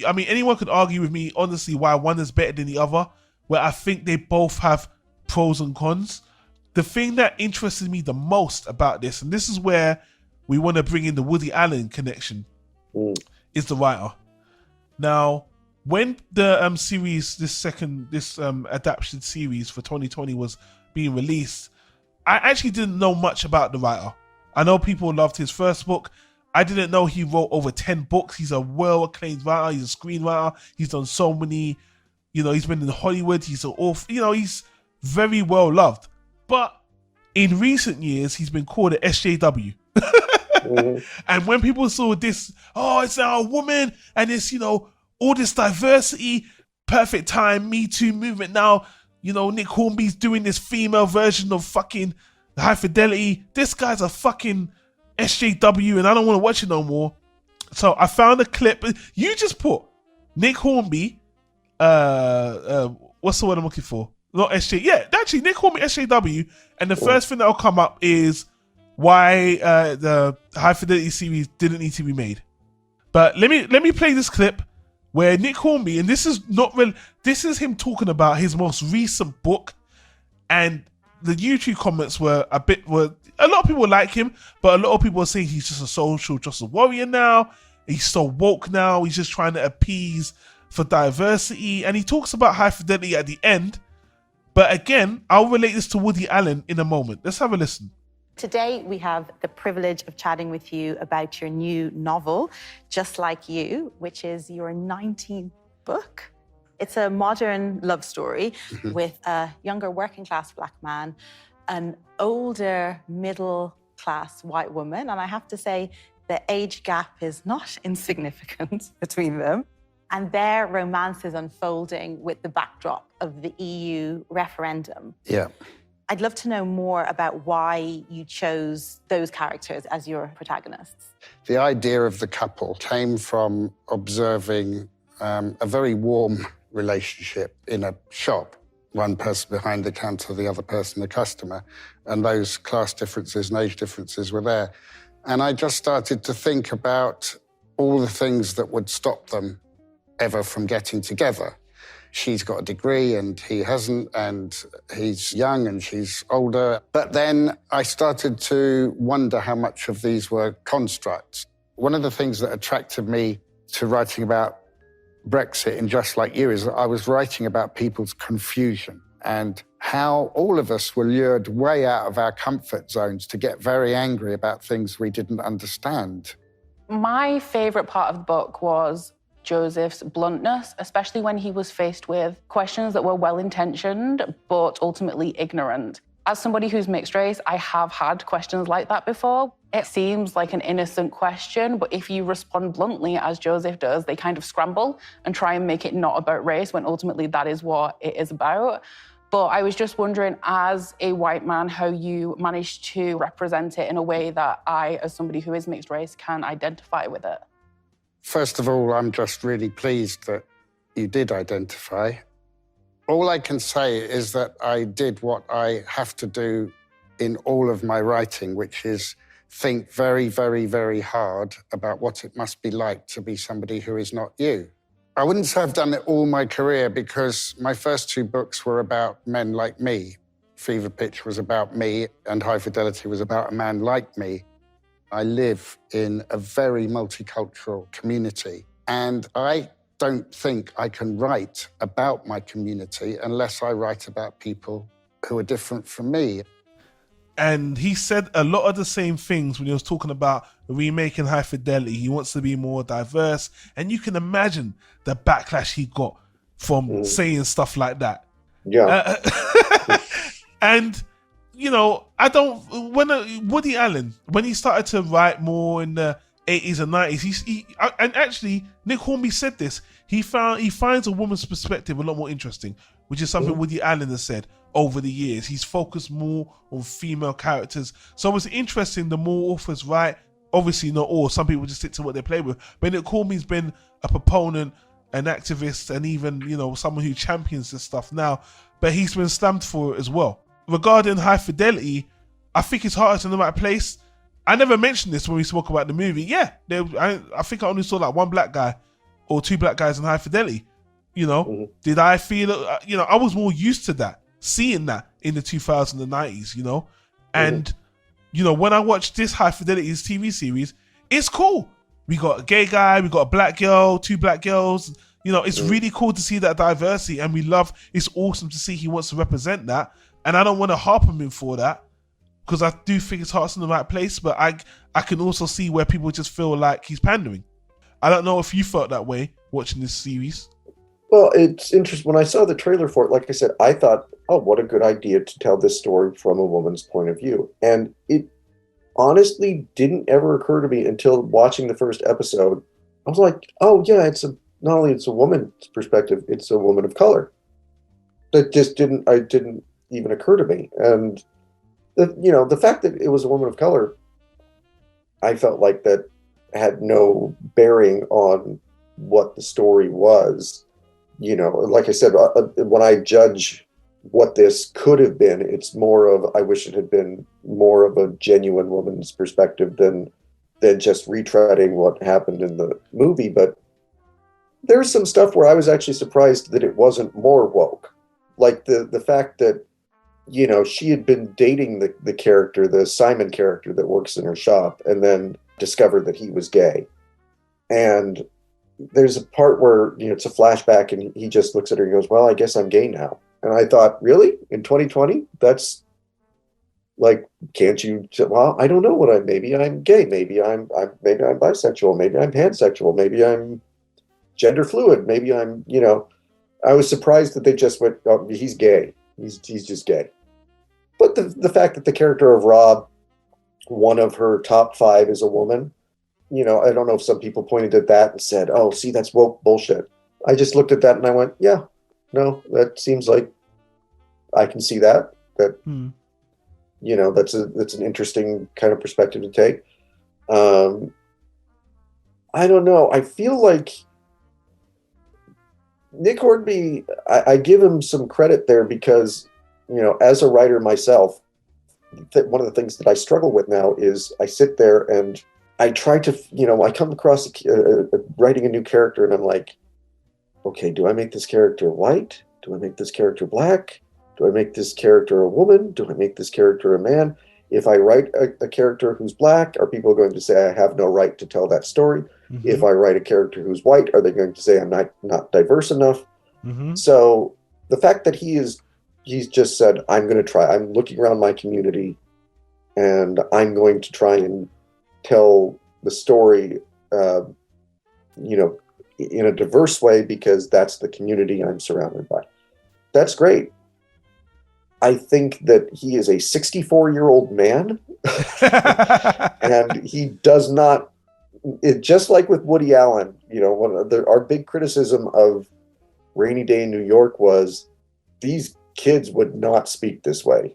I mean, anyone could argue with me, honestly, why one is better than the other, where I think they both have pros and cons. The thing that interested me the most about this, and this is where we want to bring in the Woody Allen connection, is the writer. Now, when the series, this adaptation series for 2020 was being released, I actually didn't know much about the writer. I know people loved his first book. I didn't know he wrote over 10 books. He's a well-acclaimed writer. He's a screenwriter. He's done so many, he's been in Hollywood. He's an author. He's very well loved. But in recent years, he's been called an SJW. And when people saw this, it's now a woman and it's, all this diversity, perfect time, Me Too movement now, Nick Hornby's doing this female version of fucking High Fidelity. This guy's a fucking SJW and I don't want to watch it no more. So I found a clip. You just put Nick Hornby, what's the word I'm looking for? Not SJ. Yeah, actually, Nick Hornby, SJW. And the first thing that'll come up is why the High Fidelity series didn't need to be made. But let me play this clip where Nick Hornby, and this is him talking about his most recent book, and the YouTube comments were a lot of people like him, but a lot of people are saying he's just a social justice warrior now. He's so woke now. He's just trying to appease for diversity, and he talks about High Fidelity at the end. But again, I'll relate this to Woody Allen in a moment. Let's have a listen. Today, we have the privilege of chatting with you about your new novel, Just Like You, which is your 19th book. It's a modern love story with a younger working-class Black man, an older middle-class white woman, and I have to say the age gap is not insignificant between them. And their romance is unfolding with the backdrop of the EU referendum. Yeah. I'd love to know more about why you chose those characters as your protagonists. The idea of the couple came from observing a very warm relationship in a shop. One person behind the counter, the other person the customer, and those class differences and age differences were there. And I just started to think about all the things that would stop them ever from getting together. She's got a degree and he hasn't, and he's young and she's older. But then I started to wonder how much of these were constructs. One of the things that attracted me to writing about Brexit and Just Like You is that I was writing about people's confusion and how all of us were lured way out of our comfort zones to get very angry about things we didn't understand. My favourite part of the book was Joseph's bluntness, especially when he was faced with questions that were well-intentioned but ultimately ignorant. As somebody who's mixed race, I have had questions like that before. It seems like an innocent question, but if you respond bluntly, as Joseph does, they kind of scramble and try and make it not about race when ultimately that is what it is about. But I was just wondering, as a white man, how you managed to represent it in a way that I, as somebody who is mixed race, can identify with it. First of all, I'm just really pleased that you did identify. All I can say is that I did what I have to do in all of my writing, which is think very, very, very hard about what it must be like to be somebody who is not you. I wouldn't say I've done it all my career because my first two books were about men like me. Fever Pitch was about me and High Fidelity was about a man like me. I live in a very multicultural community, and I don't think I can write about my community unless I write about people who are different from me. And he said a lot of the same things when he was talking about remaking High Fidelity. He wants to be more diverse, and you can imagine the backlash he got from saying stuff like that. Yeah. And Woody Allen, when he started to write more in the 80s and 90s, and actually Nick Hornby said this, he finds a woman's perspective a lot more interesting, which is something Woody Allen has said over the years. He's focused more on female characters. So it's interesting, the more authors write, obviously not all, some people just stick to what they play with, but Nick Hornby's been a proponent, an activist, and even, someone who champions this stuff now, but he's been slammed for it as well. Regarding High Fidelity, I think his heart is in the right place. I never mentioned this when we spoke about the movie. Yeah, I think I only saw like one black guy or Two Black Guys in High Fidelity. You know, Mhm. did I feel, I was more used to that, seeing that in the 2090s, and, when I watched this High Fidelity's TV series, it's cool. We got a gay guy, we got a black girl, two black girls. It's really cool to see that diversity, and it's awesome to see he wants to represent that. And I don't want to harp on him for that, because I do think his heart's in the right place, but I can also see where people just feel like he's pandering. I don't know if you felt that way watching this series. Well, it's interesting. When I saw the trailer for it, like I said, I thought, oh, what a good idea to tell this story from a woman's point of view. And it honestly didn't ever occur to me until watching the first episode. I was like, oh, yeah, not only it's a woman's perspective, it's a woman of color. That just didn't even occur to me. And, the fact that it was a woman of color, I felt like that had no bearing on what the story was. Like I said, when I judge what this could have been, it's more of, I wish it had been more of a genuine woman's perspective than just retreading what happened in the movie. But there's some stuff where I was actually surprised that it wasn't more woke. Like the fact that, she had been dating the character, the Simon character that works in her shop, and then discovered that he was gay. And there's a part where, it's a flashback and he just looks at her and goes, well, I guess I'm gay now. And I thought, really? In 2020? That's like, can't you? Well, I don't know maybe I'm gay. Maybe I'm bisexual. Maybe I'm pansexual. Maybe I'm gender fluid. Maybe I'm, I was surprised that they just went, oh, he's gay. He's just gay. But the fact that the character of Rob, one of her top 5 is a woman, I don't know if some people pointed at that and said, oh, see, that's woke bullshit. I just looked at that and I went, yeah, no, that seems like I can see that. That's an interesting kind of perspective to take. I don't know. I feel like Nick Hornby, I give him some credit there because, as a writer myself, one of the things that I struggle with now is I sit there and I try to, I come across writing a new character and I'm like, okay, do I make this character white? Do I make this character black? Do I make this character a woman? Do I make this character a man? If I write a character who's black, are people going to say I have no right to tell that story? Mm-hmm. If I write a character who's white, are they going to say I'm not diverse enough? Mm-hmm. So the fact that he's just said, I'm going to try, I'm looking around my community and I'm going to try and tell the story, in a diverse way because that's the community I'm surrounded by. That's great. I think that he is a 64-year-old man and he does not, just like with Woody Allen, our big criticism of Rainy Day in New York was these kids would not speak this way.